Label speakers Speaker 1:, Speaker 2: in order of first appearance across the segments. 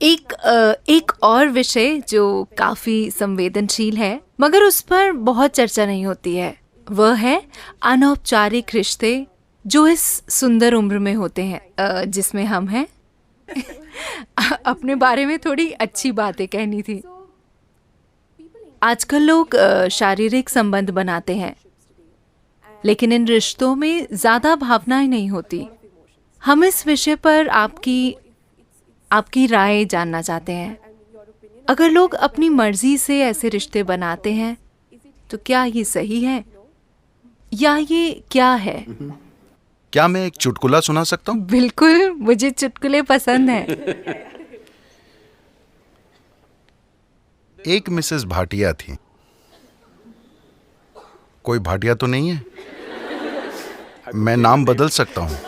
Speaker 1: एक और विषय जो काफी संवेदनशील है मगर उस पर बहुत चर्चा नहीं होती है, वह है अनौपचारिक रिश्ते जो इस सुंदर उम्र में होते हैं जिसमें हम हैं। अपने बारे में थोड़ी अच्छी बातें कहनी थी। आजकल लोग शारीरिक संबंध बनाते हैं, लेकिन इन रिश्तों में ज्यादा भावनाएं नहीं होती। हम इस विषय पर आपकी राय जानना चाहते हैं। अगर लोग अपनी मर्जी से ऐसे रिश्ते बनाते हैं तो क्या ये सही है या ये क्या है?
Speaker 2: क्या मैं एक चुटकुला सुना सकता हूँ?
Speaker 1: बिल्कुल, मुझे चुटकुले पसंद हैं।
Speaker 2: एक मिसेस भाटिया थी। कोई भाटिया तो नहीं है? मैं नाम बदल सकता हूँ।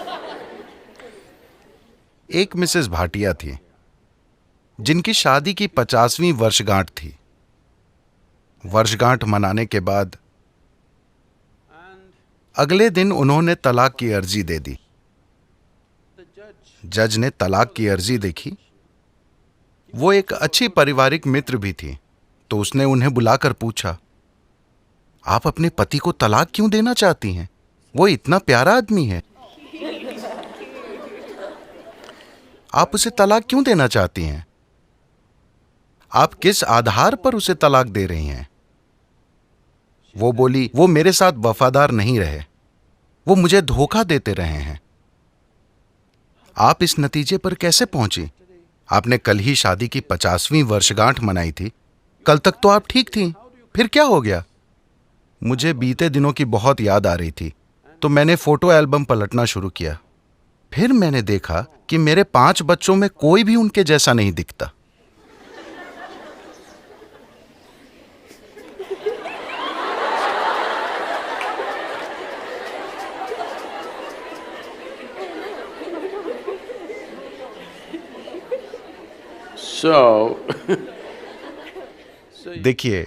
Speaker 2: एक मिसेस भाटिया थी जिनकी शादी की 50वीं वर्षगांठ थी। वर्षगांठ मनाने के बाद अगले दिन उन्होंने तलाक की अर्जी दे दी। जज ने तलाक की अर्जी देखी। वो एक अच्छी पारिवारिक मित्र भी थी, तो उसने उन्हें बुलाकर पूछा, आप अपने पति को तलाक क्यों देना चाहती हैं? वो इतना प्यारा आदमी है। आप उसे तलाक क्यों देना चाहती हैं? आप किस आधार पर उसे तलाक दे रही हैं? वो बोली, वो मेरे साथ वफादार नहीं रहे, वो मुझे धोखा देते रहे हैं। आप इस नतीजे पर कैसे पहुंची? आपने कल ही शादी की 50वीं वर्षगांठ मनाई थी। कल तक तो आप ठीक थी, फिर क्या हो गया? मुझे बीते दिनों की बहुत याद आ रही थी, तो मैंने फोटो एल्बम पलटना शुरू किया। फिर मैंने देखा कि मेरे 5 बच्चों में कोई भी उनके जैसा नहीं दिखता। देखिए,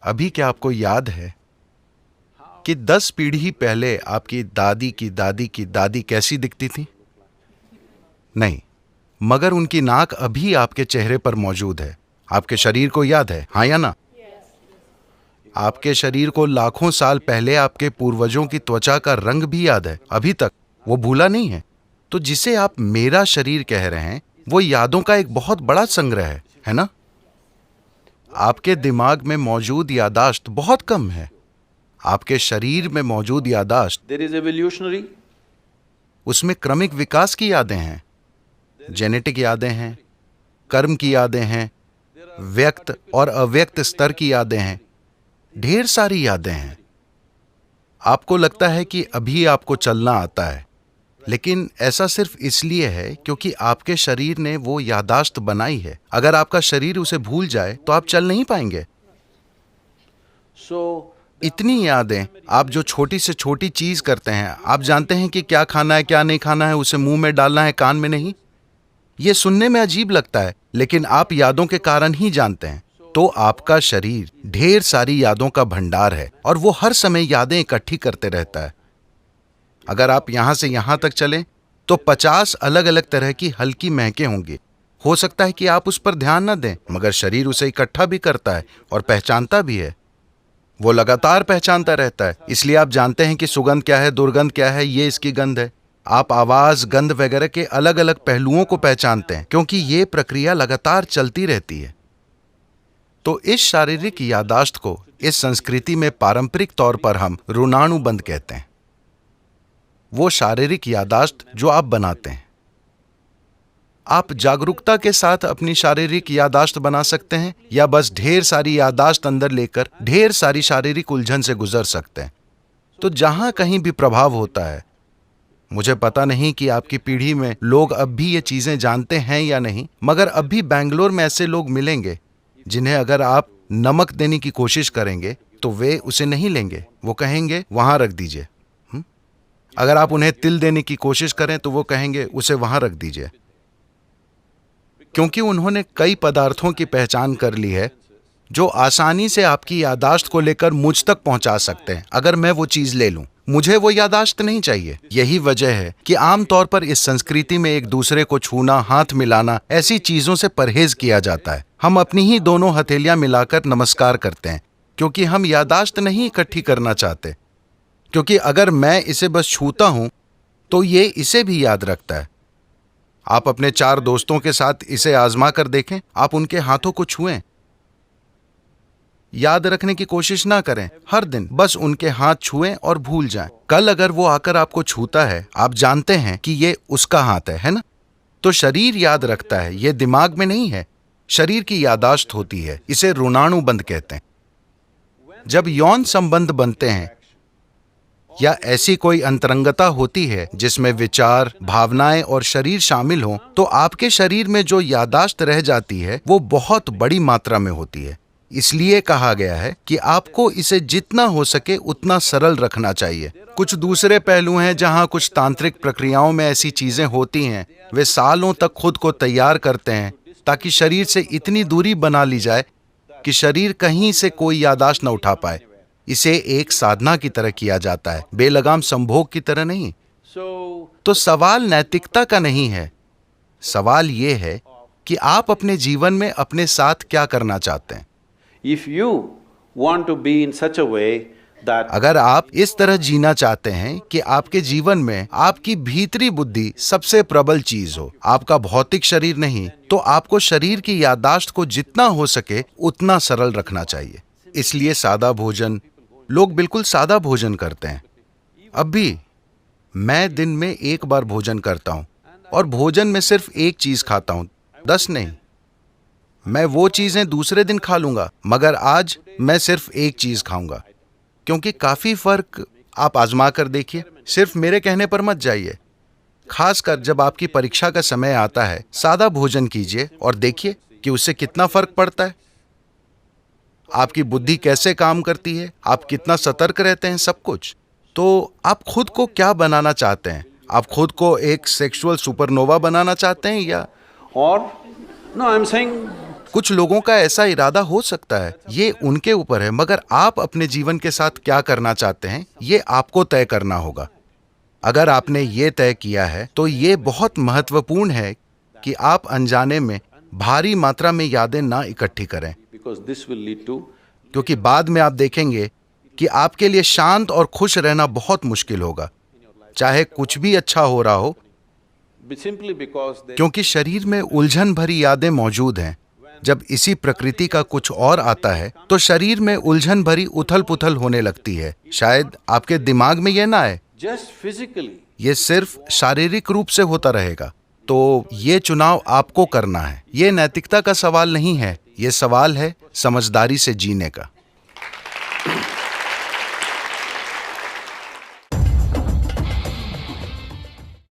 Speaker 2: अभी क्या आपको याद है कि 10 पीढ़ी पहले आपकी दादी की दादी की दादी कैसी दिखती थी? नहीं, मगर उनकी नाक अभी आपके चेहरे पर मौजूद है। आपके शरीर को याद है, हाँ या ना? आपके शरीर को लाखों साल पहले आपके पूर्वजों की त्वचा का रंग भी याद है, अभी तक वो भूला नहीं है। तो जिसे आप मेरा शरीर कह रहे हैं, वो यादों का एक बहुत बड़ा संग्रह है ना? आपके दिमाग में मौजूद यादाश्त बहुत कम है। आपके शरीर में मौजूद यादाश्त, उसमें क्रमिक विकास की यादें हैं, जेनेटिक यादें हैं, कर्म की यादें हैं, व्यक्त और अव्यक्त स्तर की यादें हैं, ढेर सारी यादें हैं। आपको लगता है कि अभी आपको चलना आता है, लेकिन ऐसा सिर्फ इसलिए है क्योंकि आपके शरीर ने वो यादाश्त बनाई है। अगर आपका शरीर उसे भूल जाए तो आप चल नहीं पाएंगे। इतनी यादें, आप जो छोटी से छोटी चीज करते हैं, आप जानते हैं कि क्या खाना है क्या नहीं खाना है, उसे मुंह में डालना है कान में नहीं। ये सुनने में अजीब लगता है, लेकिन आप यादों के कारण ही जानते हैं। तो आपका शरीर ढेर सारी यादों का भंडार है और वो हर समय यादें इकट्ठी करते रहता है। अगर आप यहां से यहां तक चलें तो 50 अलग अलग तरह की हल्की महकें होंगी। हो सकता है कि आप उस पर ध्यान न दें, मगर शरीर उसे इकट्ठा भी करता है और पहचानता भी है। वो लगातार पहचानता रहता है, इसलिए आप जानते हैं कि सुगंध क्या है, दुर्गंध क्या है, ये इसकी गंध है। आप आवाज, गंध वगैरह के अलग अलग पहलुओं को पहचानते हैं, क्योंकि ये प्रक्रिया लगातार चलती रहती है। तो इस शारीरिक यादाश्त को इस संस्कृति में पारंपरिक तौर पर हम ऋणानुबंध कहते हैं। वो शारीरिक यादाश्त जो आप बनाते हैं। आप जागरूकता के साथ अपनी शारीरिक यादाश्त बना सकते हैं या बस ढेर सारी यादाश्त अंदर लेकर ढेर सारी शारीरिक उलझन से गुजर सकते हैं। तो जहां कहीं भी प्रभाव होता है, मुझे पता नहीं कि आपकी पीढ़ी में लोग अब भी ये चीजें जानते हैं या नहीं, मगर अब भी बेंगलोर में ऐसे लोग मिलेंगे जिन्हें अगर आप नमक देने की कोशिश करेंगे तो वे उसे नहीं लेंगे। वो कहेंगे वहां रख दीजिए। अगर आप उन्हें तिल देने की कोशिश करें तो वो कहेंगे उसे वहां रख दीजिए, क्योंकि उन्होंने कई पदार्थों की पहचान कर ली है जो आसानी से आपकी यादाश्त को लेकर मुझ तक पहुंचा सकते हैं अगर मैं वो चीज ले लूं। मुझे वो यादाश्त नहीं चाहिए। यही वजह है कि आमतौर पर इस संस्कृति में एक दूसरे को छूना, हाथ मिलाना, ऐसी चीजों से परहेज किया जाता है। हम अपनी ही दोनों हथेलियां मिलाकर नमस्कार करते हैं क्योंकि हम यादाश्त नहीं इकट्ठी करना चाहते। क्योंकि अगर मैं इसे बस छूता हूं तो ये इसे भी याद रखता है। आप अपने 4 दोस्तों के साथ इसे आजमा कर देखें। आप उनके हाथों को छुएं, याद रखने की कोशिश ना करें। हर दिन बस उनके हाथ छुएं और भूल जाएं। कल अगर वो आकर आपको छूता है, आप जानते हैं कि ये उसका हाथ है ना? तो शरीर याद रखता है, ये दिमाग में नहीं है। शरीर की यादाश्त होती है, इसे ऋणानुबंध कहते हैं। जब यौन संबंध बनते हैं या ऐसी कोई अंतरंगता होती है जिसमें विचार, भावनाएं और शरीर शामिल हों, तो आपके शरीर में जो यादाश्त रह जाती है वो बहुत बड़ी मात्रा में होती है। इसलिए कहा गया है कि आपको इसे जितना हो सके उतना सरल रखना चाहिए। कुछ दूसरे पहलू हैं जहां कुछ तांत्रिक प्रक्रियाओं में ऐसी चीजें होती हैं। वे सालों तक खुद को तैयार करते हैं ताकि शरीर से इतनी दूरी बना ली जाए कि शरीर कहीं से कोई यादाश्त न उठा पाए। इसे एक साधना की तरह किया जाता है, बेलगाम संभोग की तरह नहीं। तो सवाल नैतिकता का नहीं है। सवाल ये है कि आप अपने जीवन में अपने साथ क्या करना चाहते हैं।
Speaker 3: If you want to be in such a way that
Speaker 2: अगर आप इस तरह जीना चाहते हैं कि आपके जीवन में आपकी भीतरी बुद्धि सबसे प्रबल चीज हो, आपका भौतिक शरीर नहीं, तो आपको शरीर की यादाश्त को जितना हो सके उतना सरल रखना चाहिए। इसलिए सादा भोजन, लोग बिल्कुल सादा भोजन करते हैं। अब भी मैं दिन में 1 बार भोजन करता हूं और भोजन में सिर्फ एक चीज खाता हूं, 10 नहीं। मैं वो चीजें दूसरे दिन खा लूंगा, मगर आज मैं सिर्फ एक चीज खाऊंगा। क्योंकि काफी फर्क आप आजमा कर देखिए, सिर्फ मेरे कहने पर मत जाइए। खासकर जब आपकी परीक्षा का समय आता है, सादा भोजन कीजिए और देखिए कि उससे कितना फर्क पड़ता है। आपकी बुद्धि कैसे काम करती है, आप कितना सतर्क रहते हैं, सब कुछ। तो आप खुद को क्या बनाना चाहते हैं? आप खुद को एक सेक्सुअल सुपरनोवा बनाना चाहते हैं या
Speaker 3: or no I'm saying
Speaker 2: कुछ लोगों का ऐसा इरादा हो सकता है, ये उनके ऊपर है, मगर आप अपने जीवन के साथ क्या करना चाहते हैं ये आपको तय करना होगा। अगर आपने ये तय किया है तो ये बहुत महत्वपूर्ण है कि आप अनजाने में भारी मात्रा में यादें ना इकट्ठी करें,
Speaker 3: because this will lead to
Speaker 2: क्योंकि बाद में आप देखेंगे कि आपके लिए शांत और खुश रहना बहुत मुश्किल होगा, चाहे कुछ भी अच्छा हो रहा हो,
Speaker 3: simply because they
Speaker 2: क्योंकि शरीर में उलझन भरी यादें मौजूद हैं। जब इसी प्रकृति का कुछ और आता है तो शरीर में उलझन भरी उथल पुथल होने लगती है। शायद आपके दिमाग में यह ना आए,
Speaker 3: just physically
Speaker 2: ये सिर्फ शारीरिक रूप से होता रहेगा। तो ये चुनाव आपको करना है। ये नैतिकता का सवाल नहीं है, ये सवाल है समझदारी से जीने का।